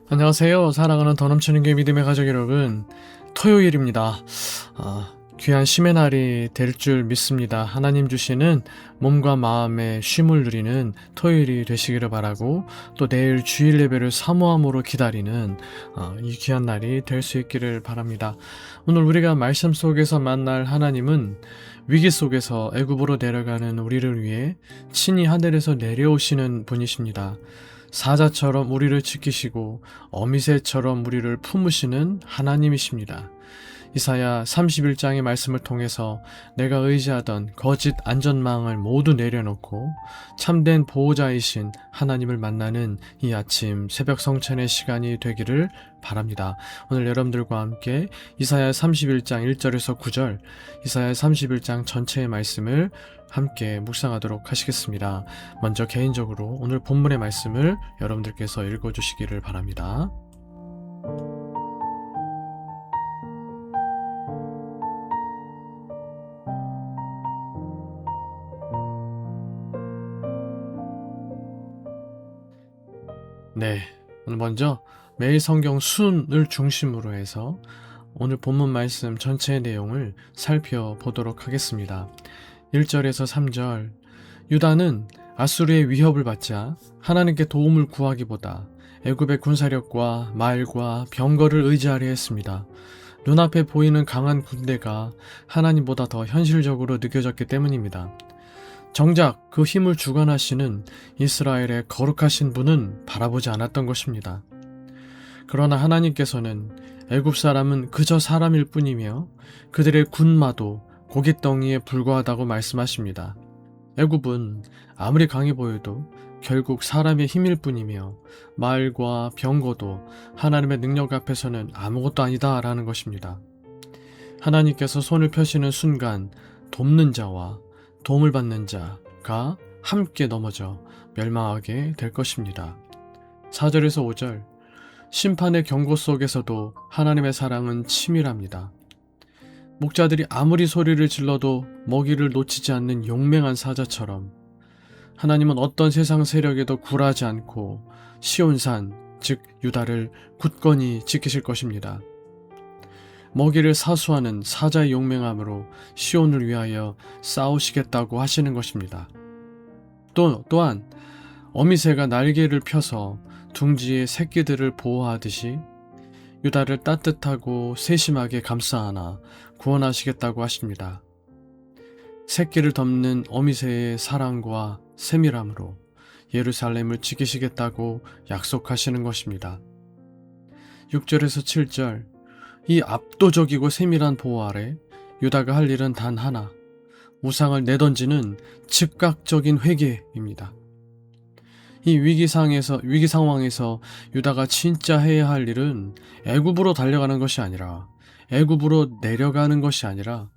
안녕하세요. 사랑하는 더 넘치는 게 믿음의 가족 여러분. 토요일입니다. 귀한 쉼의 날이 될 줄 믿습니다. 하나님 주시는 몸과 마음의 쉼을 누리는 토요일이 되시기를 바라고, 또 내일 주일 예배를 사모함으로 기다리는 이 귀한 날이 될 수 있기를 바랍니다. 오늘 우리가 말씀 속에서 만날 하나님은 위기 속에서 애굽으로 내려가는 우리를 위해 친히 하늘에서 내려오시는 분이십니다. 사자처럼 우리를 지키시고 어미새처럼 우리를 품으시는 하나님이십니다. 이사야 31장의 말씀을 통해서 내가 의지하던 거짓 안전망을 모두 내려놓고 참된 보호자이신 하나님을 만나는 이 아침 새벽 성찬의 시간이 되기를 바랍니다. 오늘 여러분들과 함께 이사야 31장 1절에서 9절, 이사야 31장 전체의 말씀을 함께 묵상하도록 하시겠습니다. 먼저 개인적으로 오늘 본문의 말씀을 여러분들께서 읽어주시기를 바랍니다. 네, 오늘 먼저 매일 성경 순을 중심으로 해서 오늘 본문 말씀 전체의 내용을 살펴보도록 하겠습니다. 1절에서 3절, 유다는 아수르의 위협을 받자 하나님께 도움을 구하기보다 애굽의 군사력과 말과 병거를 의지하려 했습니다. 눈앞에 보이는 강한 군대가 하나님보다 더 현실적으로 느껴졌기 때문입니다. 정작 그 힘을 주관하시는 이스라엘의 거룩하신 분은 바라보지 않았던 것입니다. 그러나 하나님께서는 애굽 사람은 그저 사람일 뿐이며 그들의 군마도 고깃덩이에 불과하다고 말씀하십니다. 애굽은 아무리 강해 보여도 결국 사람의 힘일 뿐이며 말과 병거도 하나님의 능력 앞에서는 아무것도 아니다라는 것입니다. 하나님께서 손을 펴시는 순간 돕는 자와 도움을 받는 자가 함께 넘어져 멸망하게 될 것입니다. 4절에서 5절, 심판의 경고 속에서도 하나님의 사랑은 치밀합니다. 목자들이 아무리 소리를 질러도 먹이를 놓치지 않는 용맹한 사자처럼 하나님은 어떤 세상 세력에도 굴하지 않고 시온산, 즉 유다를 굳건히 지키실 것입니다. 먹이를 사수하는 사자의 용맹함으로 시온을 위하여 싸우시겠다고 하시는 것입니다. 또한 어미새가 날개를 펴서 둥지의 새끼들을 보호하듯이 유다를 따뜻하고 세심하게 감싸 안아 구원하시겠다고 하십니다. 새끼를 덮는 어미새의 사랑과 세밀함으로 예루살렘을 지키시겠다고 약속하시는 것입니다. 6절에서 7절, 이 압도적이고 세밀한 보호 아래 유다가 할 일은 단 하나, 우상을 내던지는 즉각적인 회개입니다. 이 위기 상황에서 유다가 진짜 해야 할 일은 애굽으로 달려가는 것이 아니라, 애굽으로 내려가는 것이 아니라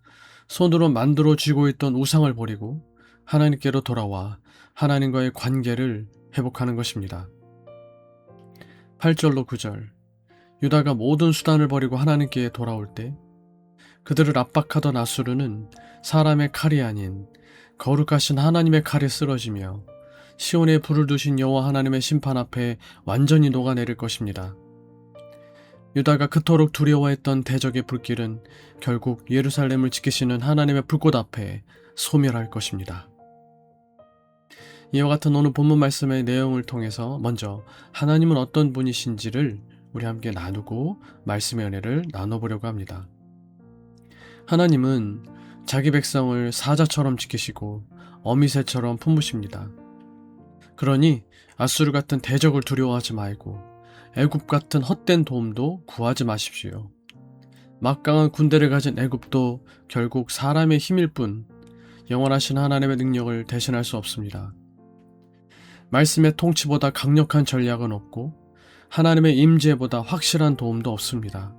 손으로 만들어 쥐고 있던 우상을 버리고 하나님께로 돌아와 하나님과의 관계를 회복하는 것입니다. 8절로 9절, 유다가 모든 수단을 버리고 하나님께 돌아올 때 그들을 압박하던 아수르는 사람의 칼이 아닌 거룩하신 하나님의 칼에 쓰러지며 시온에 불을 두신 여호와 하나님의 심판 앞에 완전히 녹아내릴 것입니다. 유다가 그토록 두려워했던 대적의 불길은 결국 예루살렘을 지키시는 하나님의 불꽃 앞에 소멸할 것입니다. 이와 같은 오늘 본문 말씀의 내용을 통해서 먼저 하나님은 어떤 분이신지를 우리 함께 나누고 말씀의 은혜를 나눠보려고 합니다. 하나님은 자기 백성을 사자처럼 지키시고 어미새처럼 품으십니다. 그러니 아수르 같은 대적을 두려워하지 말고 애굽 같은 헛된 도움도 구하지 마십시오. 막강한 군대를 가진 애굽도 결국 사람의 힘일 뿐 영원하신 하나님의 능력을 대신할 수 없습니다. 말씀의 통치보다 강력한 전략은 없고 하나님의 임재보다 확실한 도움도 없습니다.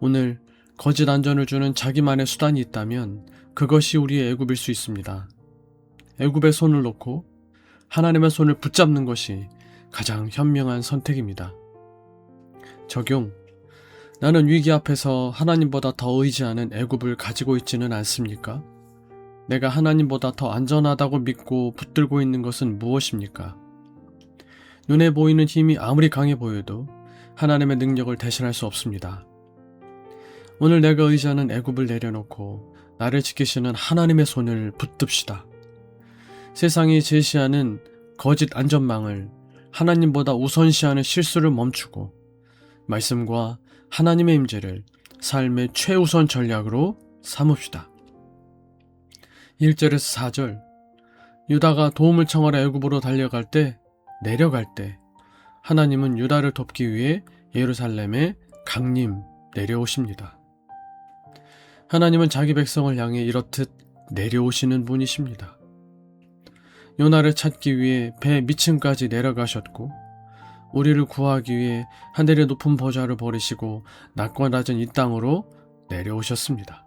오늘 거짓 안전을 주는 자기만의 수단이 있다면 그것이 우리의 애굽일 수 있습니다. 애굽에 손을 놓고 하나님의 손을 붙잡는 것이 가장 현명한 선택입니다. 적용, 나는 위기 앞에서 하나님보다 더 의지하는 애굽을 가지고 있지는 않습니까? 내가 하나님보다 더 안전하다고 믿고 붙들고 있는 것은 무엇입니까? 눈에 보이는 힘이 아무리 강해 보여도 하나님의 능력을 대신할 수 없습니다. 오늘 내가 의지하는 애굽을 내려놓고 나를 지키시는 하나님의 손을 붙듭시다. 세상이 제시하는 거짓 안전망을 하나님보다 우선시하는 실수를 멈추고 말씀과 하나님의 임재를 삶의 최우선 전략으로 삼읍시다. 1절에서 4절, 유다가 도움을 청하러 애굽으로 내려갈 때 하나님은 유다를 돕기 위해 예루살렘에 강림 내려오십니다. 하나님은 자기 백성을 향해 이렇듯 내려오시는 분이십니다. 요나를 찾기 위해 배 밑층까지 내려가셨고 우리를 구하기 위해 하늘의 높은 보좌를 버리시고 낮과 낮은 이 땅으로 내려오셨습니다.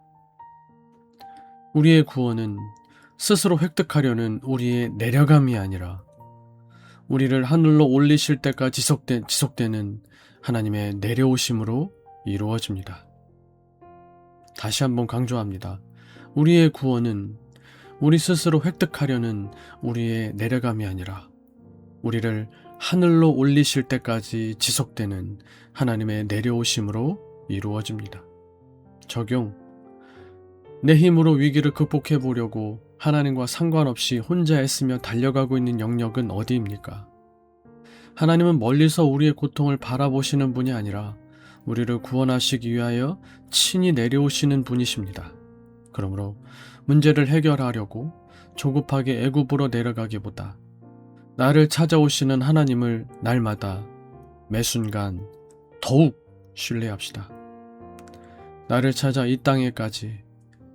우리의 구원은 스스로 획득하려는 우리의 내려감이 아니라 우리를 하늘로 올리실 때까지 지속되는 하나님의 내려오심으로 이루어집니다. 다시 한번 강조합니다. 우리의 구원은 우리 스스로 획득하려는 우리의 내려감이 아니라 우리를 하늘로 올리실 때까지 지속되는 하나님의 내려오심으로 이루어집니다. 적용. 내 힘으로 위기를 극복해 보려고 하나님과 상관없이 혼자 애쓰며 달려가고 있는 영역은 어디입니까? 하나님은 멀리서 우리의 고통을 바라보시는 분이 아니라 우리를 구원하시기 위하여 친히 내려오시는 분이십니다. 그러므로 문제를 해결하려고 조급하게 애굽으로 내려가기보다 나를 찾아오시는 하나님을 날마다 매 순간 더욱 신뢰합시다. 나를 찾아 이 땅에까지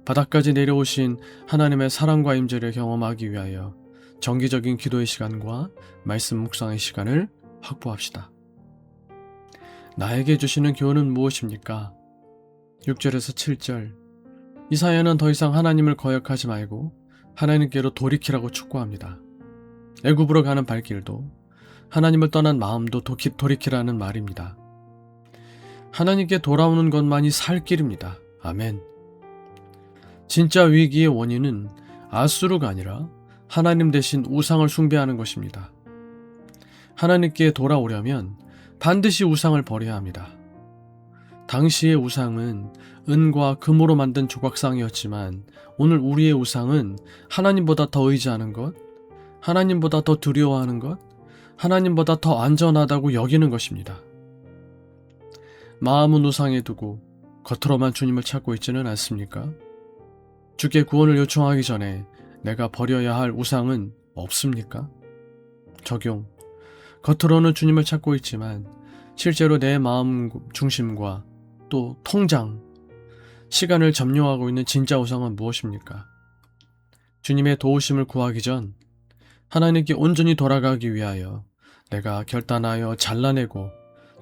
바닥까지 내려오신 하나님의 사랑과 임재를 경험하기 위하여 정기적인 기도의 시간과 말씀 묵상의 시간을 확보합시다. 나에게 주시는 교훈은 무엇입니까? 6절에서 7절, 이사야는 더 이상 하나님을 거역하지 말고 하나님께로 돌이키라고 촉구합니다. 애굽으로 가는 발길도 하나님을 떠난 마음도 돌이키라는 말입니다. 하나님께 돌아오는 것만이 살 길입니다. 아멘. 진짜 위기의 원인은 아수르가 아니라 하나님 대신 우상을 숭배하는 것입니다. 하나님께 돌아오려면 반드시 우상을 버려야 합니다. 당시의 우상은 은과 금으로 만든 조각상이었지만 오늘 우리의 우상은 하나님보다 더 의지하는 것, 하나님보다 더 두려워하는 것, 하나님보다 더 안전하다고 여기는 것입니다. 마음은 우상에 두고 겉으로만 주님을 찾고 있지는 않습니까? 주께 구원을 요청하기 전에 내가 버려야 할 우상은 없습니까? 적용. 겉으로는 주님을 찾고 있지만 실제로 내 마음 중심과 또 통장, 시간을 점령하고 있는 진짜 우상은 무엇입니까? 주님의 도우심을 구하기 전 하나님께 온전히 돌아가기 위하여 내가 결단하여 잘라내고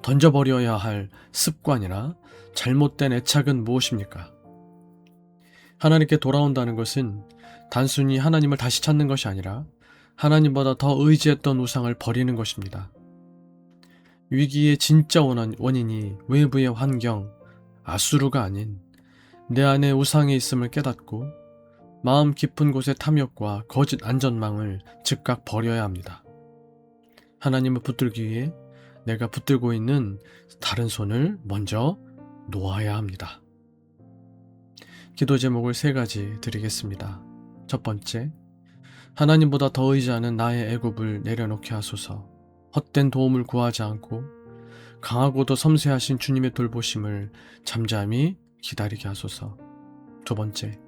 던져버려야 할 습관이나 잘못된 애착은 무엇입니까? 하나님께 돌아온다는 것은 단순히 하나님을 다시 찾는 것이 아니라 하나님보다 더 의지했던 우상을 버리는 것입니다. 위기의 진짜 원인이 외부의 환경, 아수르가 아닌 내 안에 우상이 있음을 깨닫고 마음 깊은 곳의 탐욕과 거짓 안전망을 즉각 버려야 합니다. 하나님을 붙들기 위해 내가 붙들고 있는 다른 손을 먼저 놓아야 합니다. 기도 제목을 3가지 드리겠습니다. 첫 번째, 하나님보다 더 의지하는 나의 애굽을 내려놓게 하소서. 헛된 도움을 구하지 않고 강하고도 섬세하신 주님의 돌보심을 잠잠히 기다리게 하소서. 두 번째,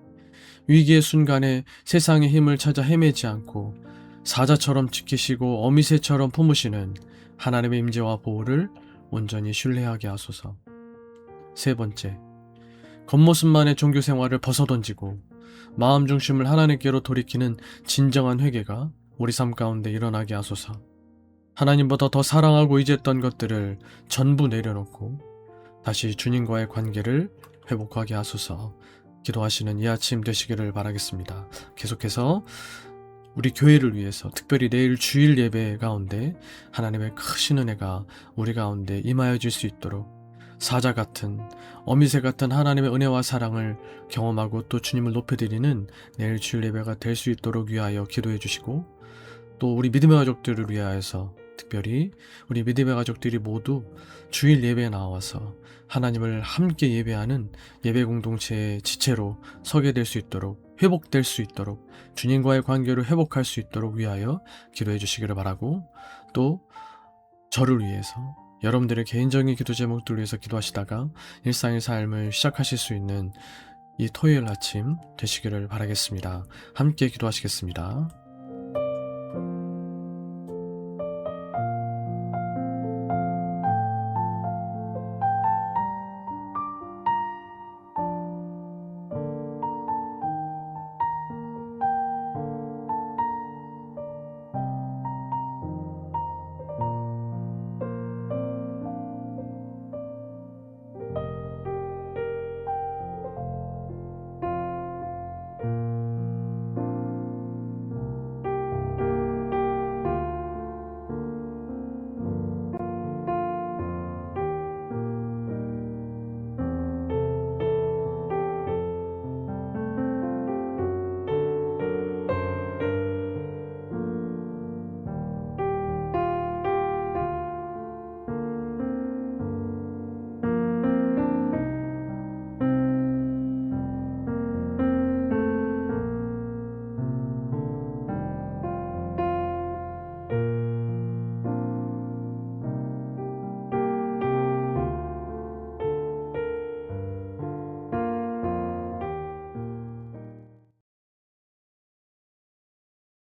위기의 순간에 세상의 힘을 찾아 헤매지 않고 사자처럼 지키시고 어미새처럼 품으시는 하나님의 임재와 보호를 온전히 신뢰하게 하소서. 세 번째, 겉모습만의 종교 생활을 벗어던지고 마음 중심을 하나님께로 돌이키는 진정한 회개가 우리 삶 가운데 일어나게 하소서. 하나님보다 더 사랑하고 의지했던 것들을 전부 내려놓고 다시 주님과의 관계를 회복하게 하소서. 기도하시는 이 아침 되시기를 바라겠습니다. 계속해서 우리 교회를 위해서 특별히 내일 주일 예배 가운데 하나님의 크신 은혜가 우리 가운데 임하여 줄 수 있도록 사자 같은 어미새 같은 하나님의 은혜와 사랑을 경험하고 또 주님을 높여드리는 내일 주일 예배가 될 수 있도록 위하여 기도해 주시고 또 우리 믿음의 가족들을 위하여서 특별히 우리 믿음의 가족들이 모두 주일 예배에 나와서 하나님을 함께 예배하는 예배 공동체의 지체로 서게 될 수 있도록, 회복될 수 있도록, 주님과의 관계를 회복할 수 있도록 위하여 기도해 주시기를 바라고, 또 저를 위해서 여러분들의 개인적인 기도 제목들을 위해서 기도하시다가 일상의 삶을 시작하실 수 있는 이 토요일 아침 되시기를 바라겠습니다. 함께 기도하시겠습니다.